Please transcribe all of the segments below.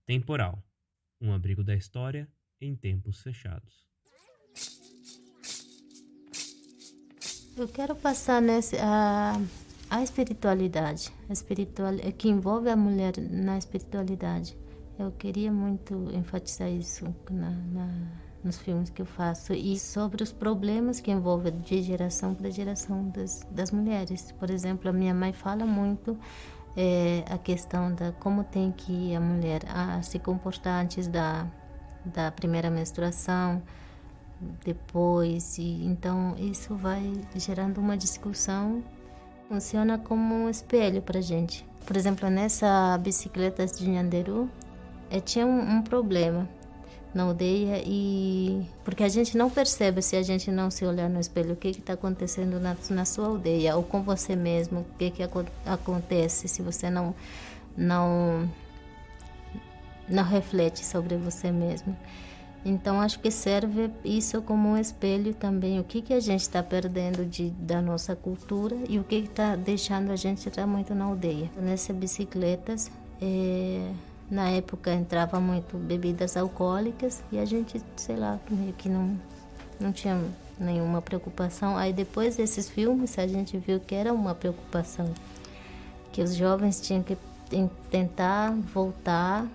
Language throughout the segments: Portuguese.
Temporal, um abrigo da história em tempos fechados. Eu quero passar a espiritualidade, que envolve a mulher na espiritualidade. Eu queria muito enfatizar isso nos filmes que eu faço e sobre os problemas que envolvem de geração para geração das mulheres. Por exemplo, a minha mãe fala muito a questão da como tem que a mulher se comportar antes da primeira menstruação, depois, e então isso vai gerando uma discussão, funciona como um espelho para gente. Por exemplo, nessa bicicleta de Nhanderu, tinha um problema na aldeia, e porque a gente não percebe se a gente não se olhar no espelho o que está acontecendo na sua aldeia ou com você mesmo, o que acontece se você não reflete sobre você mesmo. Então, acho que serve isso como um espelho também, o que a gente está perdendo da nossa cultura e o que está deixando a gente estar muito na aldeia. Nessas bicicletas, na época entrava muito bebidas alcoólicas e a gente, sei lá, meio que não tinha nenhuma preocupação. Aí depois desses filmes a gente viu que era uma preocupação, que os jovens tinham que tentar voltar,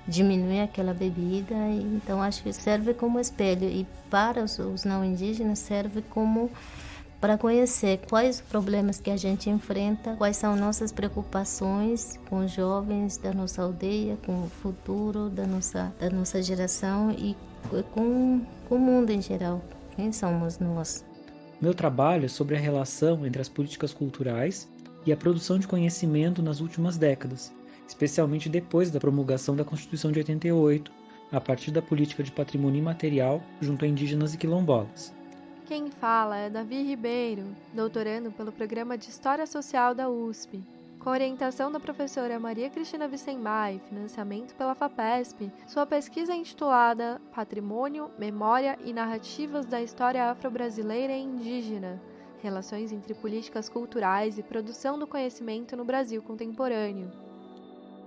diminuir aquela bebida. E então acho que serve como espelho, e para os não indígenas serve como para conhecer quais os problemas que a gente enfrenta, quais são nossas preocupações com os jovens da nossa aldeia, com o futuro da nossa geração e com o mundo em geral. Quem somos nós? Meu trabalho é sobre a relação entre as políticas culturais e a produção de conhecimento nas últimas décadas, especialmente depois da promulgação da Constituição de 88, a partir da política de patrimônio imaterial junto a indígenas e quilombolas. Quem fala é Davi Ribeiro, doutorando pelo Programa de História Social da USP. Com orientação da professora Maria Cristina Vicembai, financiamento pela FAPESP, sua pesquisa é intitulada Patrimônio, Memória e Narrativas da História Afro-Brasileira e Indígena, Relações entre Políticas Culturais e Produção do Conhecimento no Brasil Contemporâneo.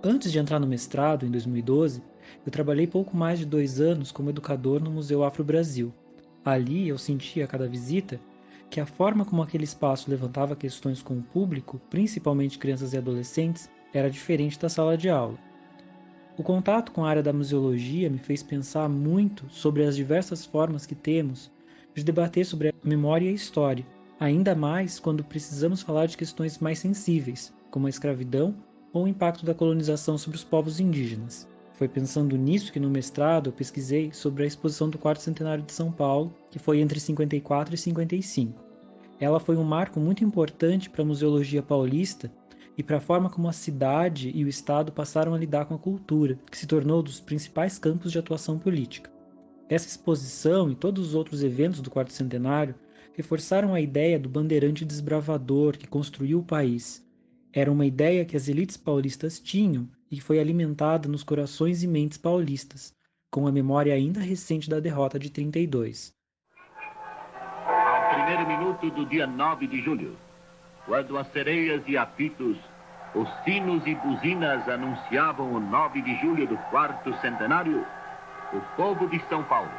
Antes de entrar no mestrado, em 2012, eu trabalhei pouco mais de 2 anos como educador no Museu Afro-Brasil. Ali eu sentia a cada visita que a forma como aquele espaço levantava questões com o público, principalmente crianças e adolescentes, era diferente da sala de aula. O contato com a área da museologia me fez pensar muito sobre as diversas formas que temos de debater sobre a memória e a história, ainda mais quando precisamos falar de questões mais sensíveis, como a escravidão ou o impacto da colonização sobre os povos indígenas. Foi pensando nisso que no mestrado eu pesquisei sobre a exposição do Quarto Centenário de São Paulo, que foi entre 54 e 55. Ela foi um marco muito importante para a museologia paulista e para a forma como a cidade e o Estado passaram a lidar com a cultura, que se tornou um dos principais campos de atuação política. Essa exposição e todos os outros eventos do Quarto Centenário reforçaram a ideia do bandeirante desbravador que construiu o país. Era uma ideia que as elites paulistas tinham e que foi alimentada nos corações e mentes paulistas, com a memória ainda recente da derrota de 32. Ao primeiro minuto do dia 9 de julho, quando as sereias e apitos, os sinos e buzinas anunciavam o 9 de julho do quarto centenário, o povo de São Paulo,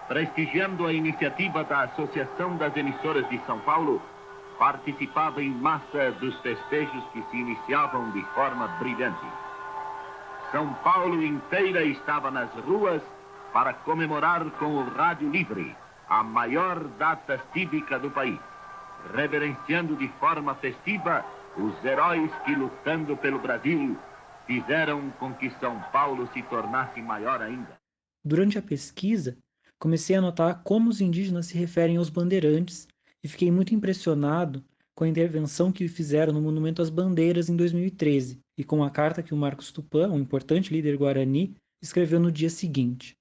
prestigiando a iniciativa da Associação das Emissoras de São Paulo, participava em massa dos festejos que se iniciavam de forma brilhante. São Paulo inteira estava nas ruas para comemorar com o Rádio Livre a maior data cívica do país, reverenciando de forma festiva os heróis que, lutando pelo Brasil, fizeram com que São Paulo se tornasse maior ainda. Durante a pesquisa, comecei a notar como os indígenas se referem aos bandeirantes e fiquei muito impressionado com a intervenção que fizeram no Monumento às Bandeiras em 2013 e com a carta que o Marcos Tupã, um importante líder guarani, escreveu no dia seguinte.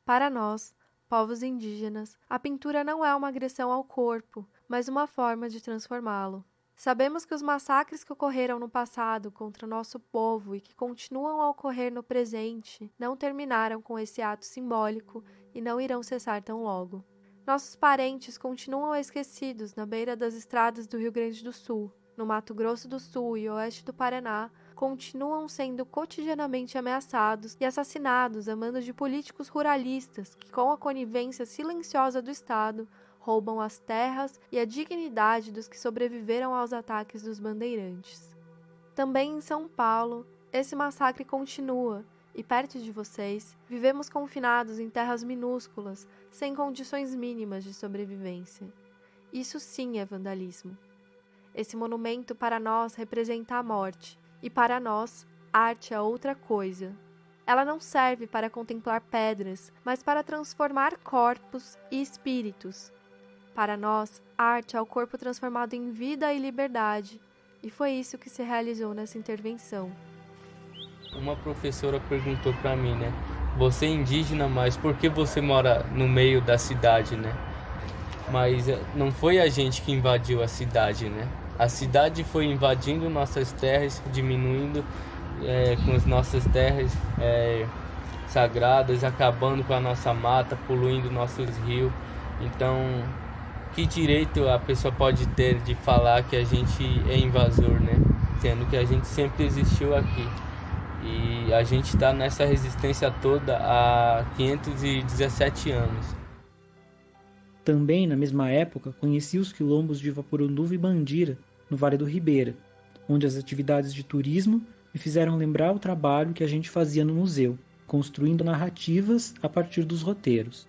Para nós, povos indígenas, a pintura não é uma agressão ao corpo, mas uma forma de transformá-lo. Sabemos que os massacres que ocorreram no passado contra o nosso povo e que continuam a ocorrer no presente não terminaram com esse ato simbólico e não irão cessar tão logo. Nossos parentes continuam esquecidos na beira das estradas do Rio Grande do Sul, no Mato Grosso do Sul e oeste do Paraná, continuam sendo cotidianamente ameaçados e assassinados a mando de políticos ruralistas que, com a conivência silenciosa do Estado, roubam as terras e a dignidade dos que sobreviveram aos ataques dos bandeirantes. Também em São Paulo, esse massacre continua e, perto de vocês, vivemos confinados em terras minúsculas, sem condições mínimas de sobrevivência. Isso sim é vandalismo. Esse monumento para nós representa a morte, e para nós, arte é outra coisa. Ela não serve para contemplar pedras, mas para transformar corpos e espíritos. Para nós, arte é o corpo transformado em vida e liberdade, e foi isso que se realizou nessa intervenção. Uma professora perguntou para mim, né? Você é indígena, mas por que você mora no meio da cidade, né? Mas não foi a gente que invadiu a cidade, né? A cidade foi invadindo nossas terras, diminuindo com as nossas terras sagradas, acabando com a nossa mata, poluindo nossos rios. Então, que direito a pessoa pode ter de falar que a gente é invasor, né? Sendo que a gente sempre existiu aqui. E a gente está nessa resistência toda há 517 anos. Também, na mesma época, conheci os quilombos de Vaporunduva e Bandira, no Vale do Ribeira, onde as atividades de turismo me fizeram lembrar o trabalho que a gente fazia no museu, construindo narrativas a partir dos roteiros.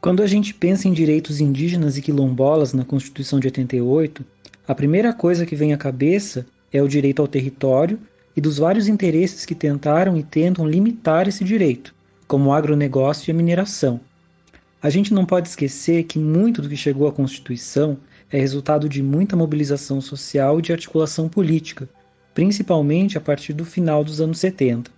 Quando a gente pensa em direitos indígenas e quilombolas na Constituição de 88, a primeira coisa que vem à cabeça é o direito ao território e dos vários interesses que tentaram e tentam limitar esse direito, como o agronegócio e a mineração. A gente não pode esquecer que muito do que chegou à Constituição é resultado de muita mobilização social e de articulação política, principalmente a partir do final dos anos 70.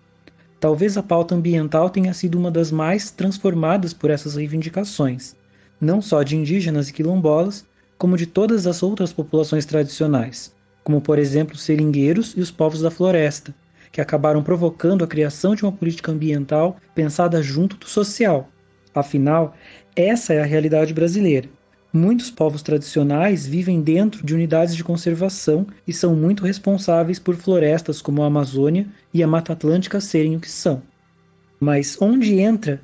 Talvez a pauta ambiental tenha sido uma das mais transformadas por essas reivindicações, não só de indígenas e quilombolas, como de todas as outras populações tradicionais, como por exemplo os seringueiros e os povos da floresta, que acabaram provocando a criação de uma política ambiental pensada junto do social. Afinal, essa é a realidade brasileira. Muitos povos tradicionais vivem dentro de unidades de conservação e são muito responsáveis por florestas como a Amazônia e a Mata Atlântica serem o que são. Mas onde entra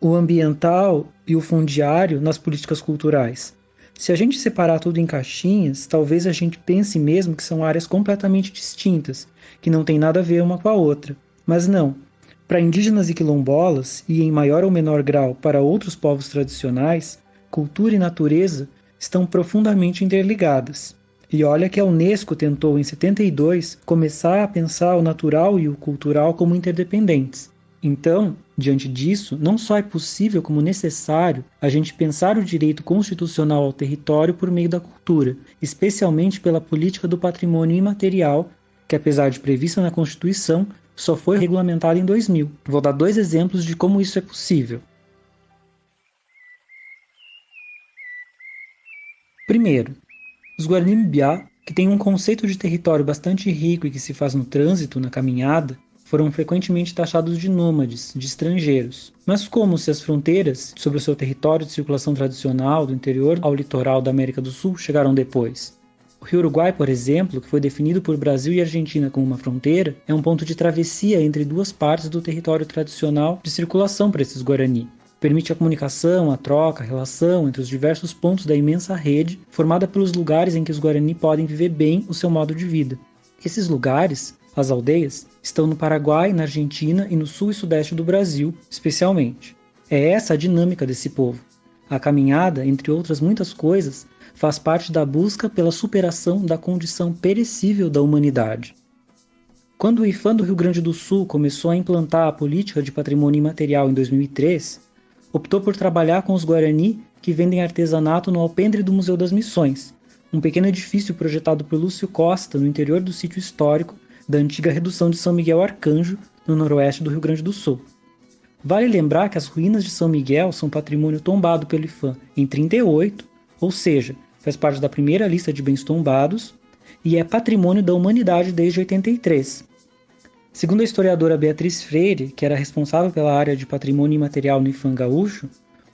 o ambiental e o fundiário nas políticas culturais? Se a gente separar tudo em caixinhas, talvez a gente pense mesmo que são áreas completamente distintas, que não tem nada a ver uma com a outra. Mas não. Para indígenas e quilombolas, e em maior ou menor grau para outros povos tradicionais, cultura e natureza estão profundamente interligadas. E olha que a Unesco tentou, em 72, começar a pensar o natural e o cultural como interdependentes. Então, diante disso, não só é possível como necessário a gente pensar o direito constitucional ao território por meio da cultura, especialmente pela política do patrimônio imaterial, que apesar de prevista na Constituição, só foi regulamentada em 2000. Vou dar 2 exemplos de como isso é possível. Primeiro, os Guarani-Mbiá, que têm um conceito de território bastante rico e que se faz no trânsito, na caminhada, foram frequentemente taxados de nômades, de estrangeiros. Mas como se as fronteiras sobre o seu território de circulação tradicional do interior ao litoral da América do Sul chegaram depois? O Rio Uruguai, por exemplo, que foi definido por Brasil e Argentina como uma fronteira, é um ponto de travessia entre duas partes do território tradicional de circulação para esses Guarani. Permite a comunicação, a troca, a relação entre os diversos pontos da imensa rede formada pelos lugares em que os Guarani podem viver bem o seu modo de vida. Esses lugares, as aldeias, estão no Paraguai, na Argentina e no sul e sudeste do Brasil, especialmente. É essa a dinâmica desse povo. A caminhada, entre outras muitas coisas, faz parte da busca pela superação da condição perecível da humanidade. Quando o IPHAN do Rio Grande do Sul começou a implantar a política de patrimônio imaterial em 2003, optou por trabalhar com os Guarani que vendem artesanato no alpendre do Museu das Missões, um pequeno edifício projetado por Lúcio Costa no interior do sítio histórico da antiga redução de São Miguel Arcanjo, no noroeste do Rio Grande do Sul. Vale lembrar que as ruínas de São Miguel são patrimônio tombado pelo IPHAN em 1938, ou seja, faz parte da primeira lista de bens tombados, e é patrimônio da humanidade desde 1983. Segundo a historiadora Beatriz Freire, que era responsável pela área de patrimônio imaterial no IPHAN gaúcho,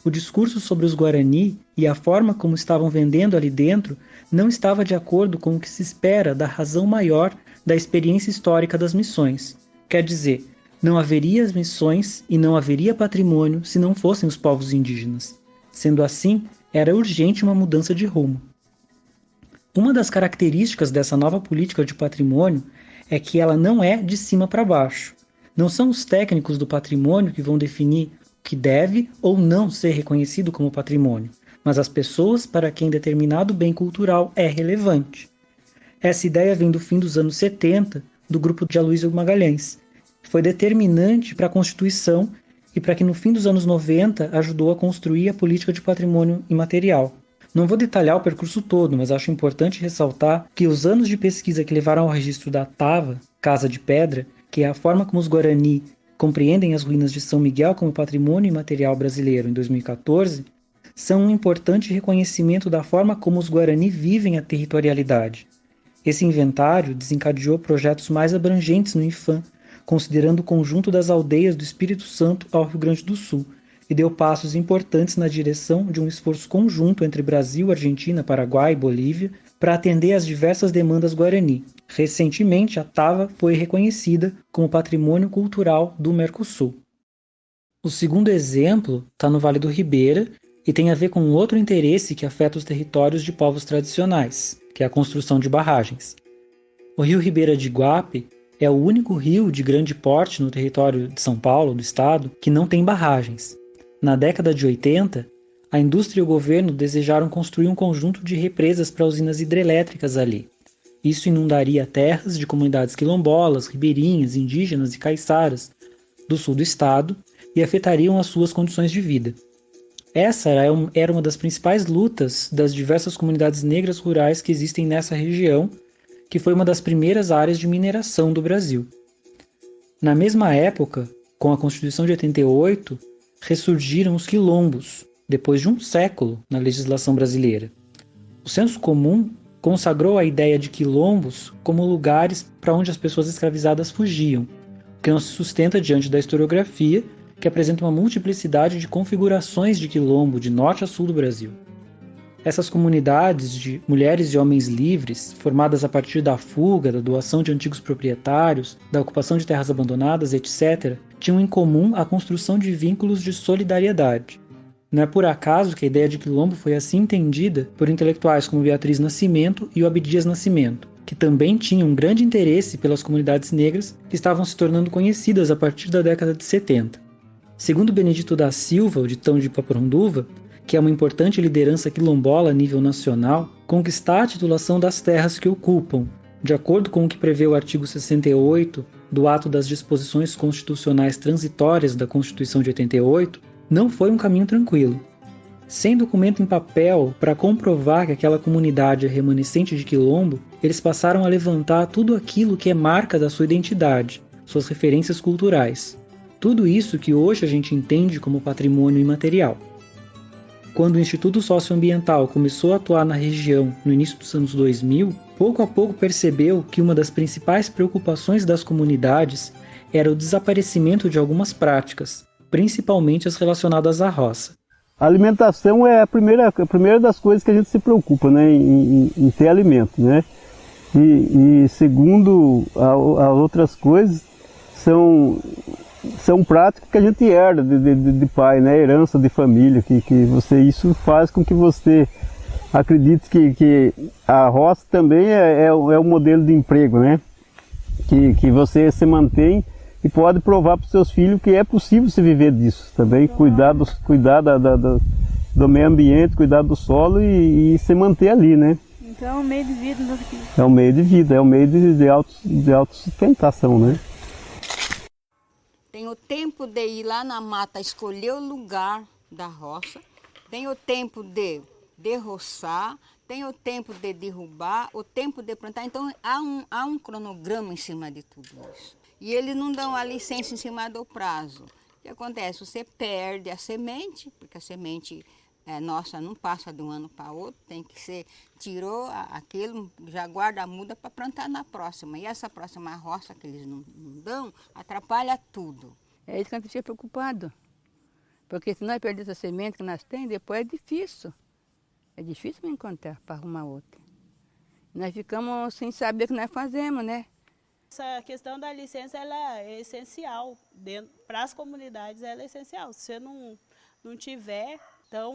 o discurso sobre os Guarani e a forma como estavam vendendo ali dentro não estava de acordo com o que se espera da razão maior da experiência histórica das missões. Quer dizer, não haveria as missões e não haveria patrimônio se não fossem os povos indígenas. Sendo assim, era urgente uma mudança de rumo. Uma das características dessa nova política de patrimônio é que ela não é de cima para baixo. Não são os técnicos do patrimônio que vão definir o que deve ou não ser reconhecido como patrimônio, mas as pessoas para quem determinado bem cultural é relevante. Essa ideia vem do fim dos anos 70, do grupo de Aloysio Magalhães. Foi determinante para a Constituição e para que no fim dos anos 90 ajudou a construir a política de patrimônio imaterial. Não vou detalhar o percurso todo, mas acho importante ressaltar que os anos de pesquisa que levaram ao registro da Tava, Casa de Pedra, que é a forma como os Guarani compreendem as ruínas de São Miguel como patrimônio imaterial brasileiro em 2014, são um importante reconhecimento da forma como os Guarani vivem a territorialidade. Esse inventário desencadeou projetos mais abrangentes no IPHAN, considerando o conjunto das aldeias do Espírito Santo ao Rio Grande do Sul, e deu passos importantes na direção de um esforço conjunto entre Brasil, Argentina, Paraguai e Bolívia para atender às diversas demandas guarani. Recentemente, a Tava foi reconhecida como Patrimônio Cultural do Mercosul. O segundo exemplo está no Vale do Ribeira e tem a ver com outro interesse que afeta os territórios de povos tradicionais, que é a construção de barragens. O rio Ribeira de Iguape é o único rio de grande porte no território de São Paulo, do estado, que não tem barragens. Na década de 80, a indústria e o governo desejaram construir um conjunto de represas para usinas hidrelétricas ali. Isso inundaria terras de comunidades quilombolas, ribeirinhas, indígenas e caiçaras do sul do estado e afetariam as suas condições de vida. Essa era uma das principais lutas das diversas comunidades negras rurais que existem nessa região, que foi uma das primeiras áreas de mineração do Brasil. Na mesma época, com a Constituição de 88, ressurgiram os quilombos, depois de um século na legislação brasileira. O senso comum consagrou a ideia de quilombos como lugares para onde as pessoas escravizadas fugiam, o que não se sustenta diante da historiografia, que apresenta uma multiplicidade de configurações de quilombo de norte a sul do Brasil. Essas comunidades de mulheres e homens livres, formadas a partir da fuga, da doação de antigos proprietários, da ocupação de terras abandonadas, etc., tinham em comum a construção de vínculos de solidariedade. Não é por acaso que a ideia de quilombo foi assim entendida por intelectuais como Beatriz Nascimento e o Abdias Nascimento, que também tinham um grande interesse pelas comunidades negras que estavam se tornando conhecidas a partir da década de 70. Segundo Benedito da Silva, o ditão de Paporonduva, que é uma importante liderança quilombola a nível nacional, conquistar a titulação das terras que ocupam, de acordo com o que prevê o artigo 68 do Ato das Disposições Constitucionais Transitórias da Constituição de 88, não foi um caminho tranquilo. Sem documento em papel para comprovar que aquela comunidade é remanescente de quilombo, eles passaram a levantar tudo aquilo que é marca da sua identidade, suas referências culturais. Tudo isso que hoje a gente entende como patrimônio imaterial. Quando o Instituto Socioambiental começou a atuar na região no início dos anos 2000, pouco a pouco percebeu que uma das principais preocupações das comunidades era o desaparecimento de algumas práticas, principalmente as relacionadas à roça. A alimentação é a primeira das coisas que a gente se preocupa, né, em ter alimento, né? E segundo as outras coisas, são práticas que a gente herda de pai, né? Herança de família, isso faz com que você acredite que a roça também é um modelo de emprego, né? Que você se mantém e pode provar para os seus filhos que é possível se viver disso também, cuidar do meio ambiente, cuidar do solo e se manter ali, né? Então é um meio de vida. É um meio de vida, é um meio de autossustentação, né? Tem o tempo de ir lá na mata, escolher o lugar da roça, tem o tempo de derroçar, tem o tempo de derrubar, o tempo de plantar. Então há um cronograma em cima de tudo isso. E eles não dão a licença em cima do prazo. O que acontece? Você perde a semente, porque a semente nossa não passa de um ano para outro, tem que ser, tirou aquilo, já guarda a muda para plantar na próxima. E essa próxima roça que eles não dão, atrapalha tudo. É isso que a gente fica preocupado. Porque se nós perdermos a semente que nós temos, depois é difícil. É difícil encontrar para arrumar outra. Nós ficamos sem saber o que nós fazemos, né? Essa questão da licença ela é essencial. Para as comunidades ela é essencial. Se você não tiver, então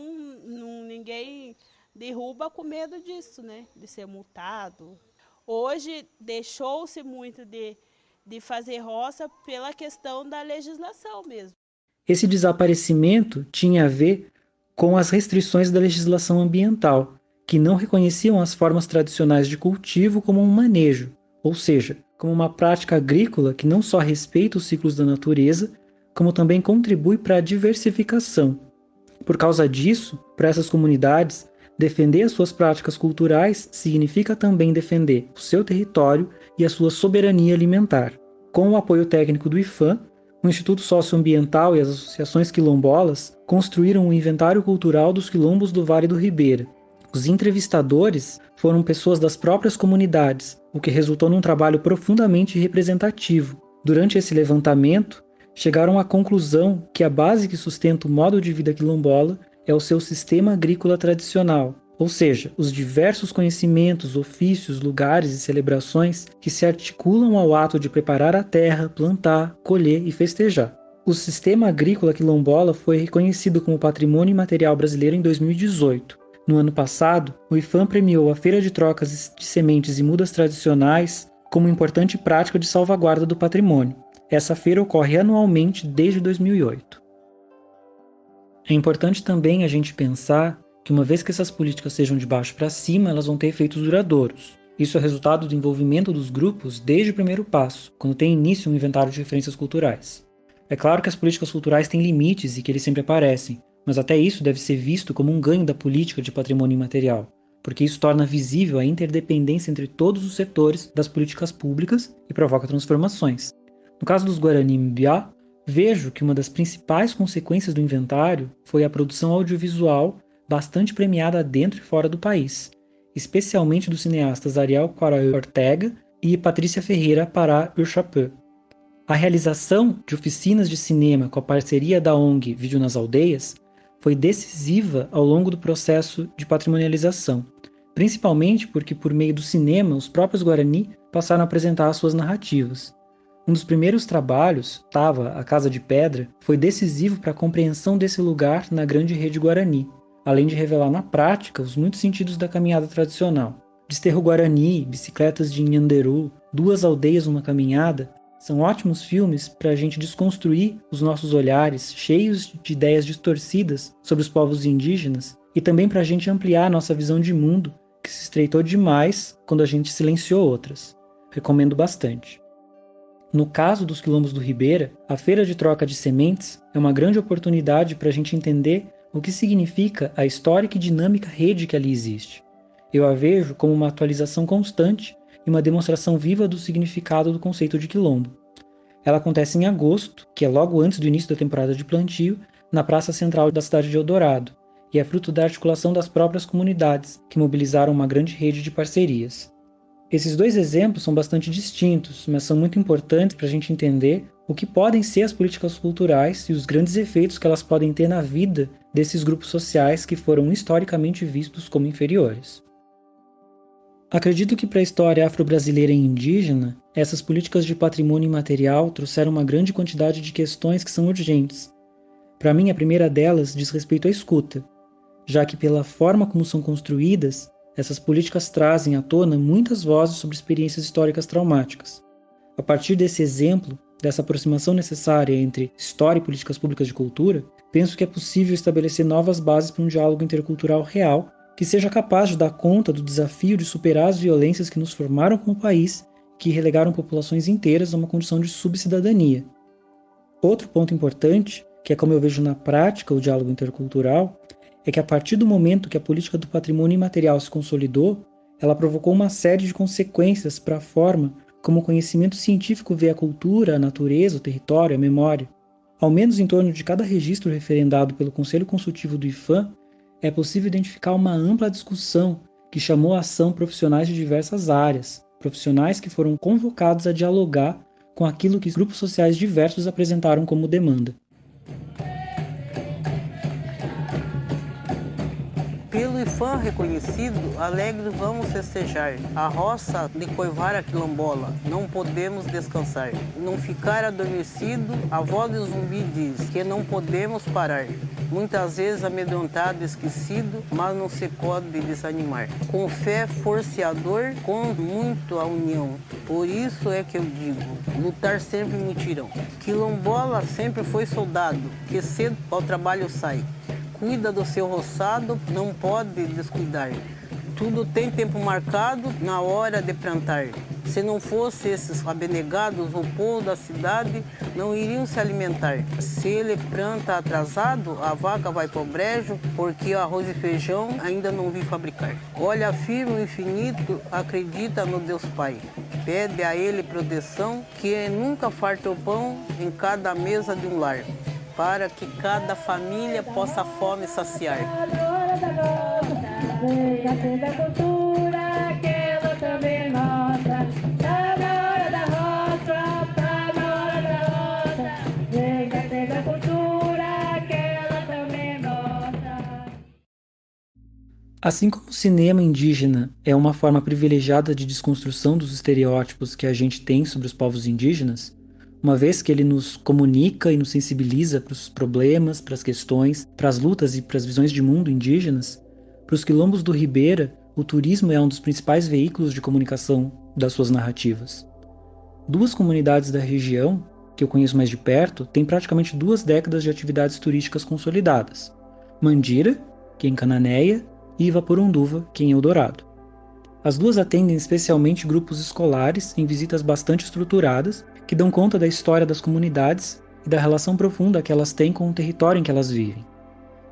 ninguém derruba com medo disso, né? De ser multado. Hoje deixou-se muito de fazer roça pela questão da legislação mesmo. Esse desaparecimento tinha a ver com as restrições da legislação ambiental, que não reconheciam as formas tradicionais de cultivo como um manejo, ou seja, como uma prática agrícola que não só respeita os ciclos da natureza, como também contribui para a diversificação. Por causa disso, para essas comunidades, defender as suas práticas culturais significa também defender o seu território e a sua soberania alimentar. Com o apoio técnico do IPHAN, o Instituto Socioambiental e as associações quilombolas construíram um inventário cultural dos quilombos do Vale do Ribeira. Os entrevistadores foram pessoas das próprias comunidades, o que resultou num trabalho profundamente representativo. Durante esse levantamento, chegaram à conclusão que a base que sustenta o modo de vida quilombola é o seu sistema agrícola tradicional, ou seja, os diversos conhecimentos, ofícios, lugares e celebrações que se articulam ao ato de preparar a terra, plantar, colher e festejar. O sistema agrícola quilombola foi reconhecido como Patrimônio Imaterial Brasileiro em 2018. No ano passado, o IPHAN premiou a Feira de Trocas de Sementes e Mudas Tradicionais como importante prática de salvaguarda do patrimônio. Essa feira ocorre anualmente desde 2008. É importante também a gente pensar que uma vez que essas políticas sejam de baixo para cima, elas vão ter efeitos duradouros. Isso é resultado do envolvimento dos grupos desde o primeiro passo, quando tem início um inventário de referências culturais. É claro que as políticas culturais têm limites e que eles sempre aparecem, mas até isso deve ser visto como um ganho da política de patrimônio imaterial, porque isso torna visível a interdependência entre todos os setores das políticas públicas e provoca transformações. No caso dos Guarani-Mbiá, vejo que uma das principais consequências do inventário foi a produção audiovisual bastante premiada dentro e fora do país, especialmente dos cineastas Ariel Quaraí Ortega e Patrícia Ferreira Pará Urchapeux. A realização de oficinas de cinema com a parceria da ONG Vídeo nas Aldeias foi decisiva ao longo do processo de patrimonialização, principalmente porque por meio do cinema os próprios Guarani passaram a apresentar as suas narrativas. Um dos primeiros trabalhos, Tava, a Casa de Pedra, foi decisivo para a compreensão desse lugar na grande rede Guarani, além de revelar na prática os muitos sentidos da caminhada tradicional. Desterro Guarani, Bicicletas de Nhanderu, Duas Aldeias, Uma Caminhada, são ótimos filmes para a gente desconstruir os nossos olhares, cheios de ideias distorcidas sobre os povos indígenas, e também para a gente ampliar a nossa visão de mundo, que se estreitou demais quando a gente silenciou outras. Recomendo bastante. No caso dos quilombos do Ribeira, a Feira de Troca de Sementes é uma grande oportunidade para a gente entender o que significa a histórica e dinâmica rede que ali existe. Eu a vejo como uma atualização constante e uma demonstração viva do significado do conceito de quilombo. Ela acontece em agosto, que é logo antes do início da temporada de plantio, na praça central da cidade de Eldorado, e é fruto da articulação das próprias comunidades, que mobilizaram uma grande rede de parcerias. Esses dois exemplos são bastante distintos, mas são muito importantes para a gente entender o que podem ser as políticas culturais e os grandes efeitos que elas podem ter na vida desses grupos sociais que foram historicamente vistos como inferiores. Acredito que para a história afro-brasileira e indígena, essas políticas de patrimônio imaterial trouxeram uma grande quantidade de questões que são urgentes. Para mim, a primeira delas diz respeito à escuta, já que pela forma como são construídas, essas políticas trazem à tona muitas vozes sobre experiências históricas traumáticas. A partir desse exemplo, dessa aproximação necessária entre história e políticas públicas de cultura, penso que é possível estabelecer novas bases para um diálogo intercultural real que seja capaz de dar conta do desafio de superar as violências que nos formaram como país, que relegaram populações inteiras a uma condição de subcidadania. Outro ponto importante, que é como eu vejo na prática o diálogo intercultural, é que a partir do momento que a política do patrimônio imaterial se consolidou, ela provocou uma série de consequências para a forma como o conhecimento científico vê a cultura, a natureza, o território, a memória. Ao menos em torno de cada registro referendado pelo Conselho Consultivo do IPHAN, é possível identificar uma ampla discussão que chamou à ação profissionais de diversas áreas, profissionais que foram convocados a dialogar com aquilo que grupos sociais diversos apresentaram como demanda. Pelo IPHAN Tupã reconhecido, alegre vamos festejar. A roça de Coivara quilombola, não podemos descansar. Não ficar adormecido, a voz do zumbi diz que não podemos parar. Muitas vezes amedrontado, esquecido, mas não se pode desanimar. Com fé, forceador, com muito a união. Por isso é que eu digo, lutar sempre mutirão. Quilombola sempre foi soldado, que cedo ao trabalho sai. Cuida do seu roçado, não pode descuidar. Tudo tem tempo marcado na hora de plantar. Se não fosse esses abnegados, o povo da cidade não iriam se alimentar. Se ele planta atrasado, a vaca vai pro brejo, porque arroz e feijão ainda não vi fabricar. Olha firme o infinito, acredita no Deus Pai. Pede a ele proteção, que nunca falta o pão em cada mesa de um lar, para que cada família possa a fome saciar. Venha ser da cultura, que ela também é nossa. Tá na hora da roça, tá na hora da roça. Venha ser da cultura, que ela também é nossa. Assim como o cinema indígena é uma forma privilegiada de desconstrução dos estereótipos que a gente tem sobre os povos indígenas, uma vez que ele nos comunica e nos sensibiliza para os problemas, para as questões, para as lutas e para as visões de mundo indígenas, para os quilombos do Ribeira, o turismo é um dos principais veículos de comunicação das suas narrativas. Duas comunidades da região, que eu conheço mais de perto, têm praticamente 2 décadas de atividades turísticas consolidadas. Mandira, que é em Cananéia, e Ivaporunduva, que é em Eldorado. As duas atendem especialmente grupos escolares em visitas bastante estruturadas, que dão conta da história das comunidades e da relação profunda que elas têm com o território em que elas vivem.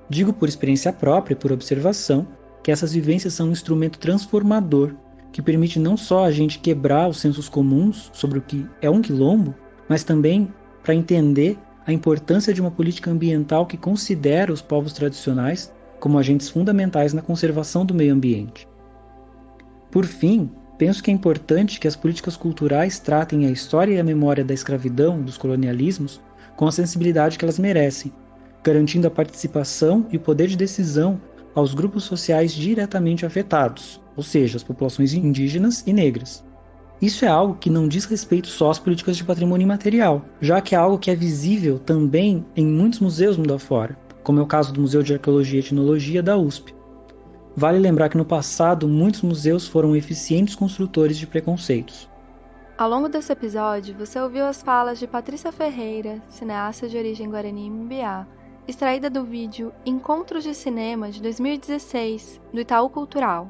Digo por experiência própria e por observação que essas vivências são um instrumento transformador que permite não só a gente quebrar os sensos comuns sobre o que é um quilombo, mas também para entender a importância de uma política ambiental que considera os povos tradicionais como agentes fundamentais na conservação do meio ambiente. Por fim, penso que é importante que as políticas culturais tratem a história e a memória da escravidão, dos colonialismos, com a sensibilidade que elas merecem, garantindo a participação e o poder de decisão aos grupos sociais diretamente afetados, ou seja, as populações indígenas e negras. Isso é algo que não diz respeito só às políticas de patrimônio imaterial, já que é algo que é visível também em muitos museus mundo afora, como é o caso do Museu de Arqueologia e Etnologia da USP. Vale lembrar que no passado muitos museus foram eficientes construtores de preconceitos. Ao longo desse episódio, você ouviu as falas de Patrícia Ferreira, cineasta de origem Guarani Mbiá, extraída do vídeo Encontros de Cinema de 2016, do Itaú Cultural.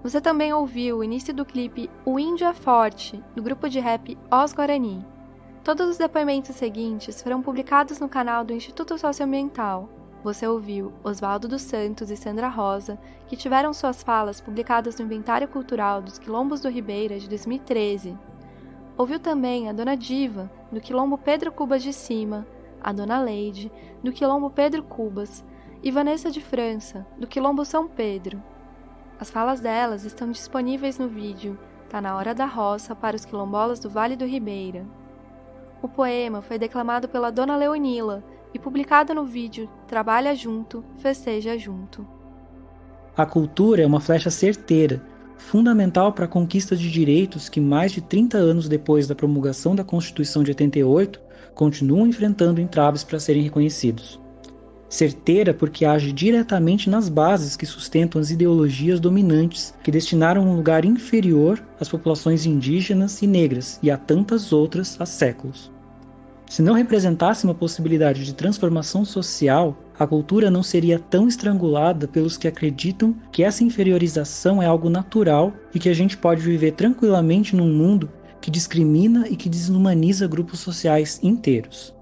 Você também ouviu o início do clipe O Índio é Forte, do grupo de rap Os Guarani. Todos os depoimentos seguintes foram publicados no canal do Instituto Socioambiental. Você ouviu Oswaldo dos Santos e Sandra Rosa, que tiveram suas falas publicadas no Inventário Cultural dos Quilombos do Ribeira de 2013. Ouviu também a Dona Diva, do Quilombo Pedro Cubas de Cima, a Dona Leide, do Quilombo Pedro Cubas, e Vanessa de França, do Quilombo São Pedro. As falas delas estão disponíveis no vídeo Tá na Hora da Roça para os quilombolas do Vale do Ribeira. O poema foi declamado pela Dona Leonila e publicado no vídeo Trabalha Junto, Festeja Junto. A cultura é uma flecha certeira, fundamental para a conquista de direitos que mais de 30 anos depois da promulgação da Constituição de 88 continuam enfrentando entraves para serem reconhecidos. Certeira porque age diretamente nas bases que sustentam as ideologias dominantes que destinaram um lugar inferior às populações indígenas e negras e a tantas outras há séculos. Se não representasse uma possibilidade de transformação social, a cultura não seria tão estrangulada pelos que acreditam que essa inferiorização é algo natural e que a gente pode viver tranquilamente num mundo que discrimina e que desumaniza grupos sociais inteiros.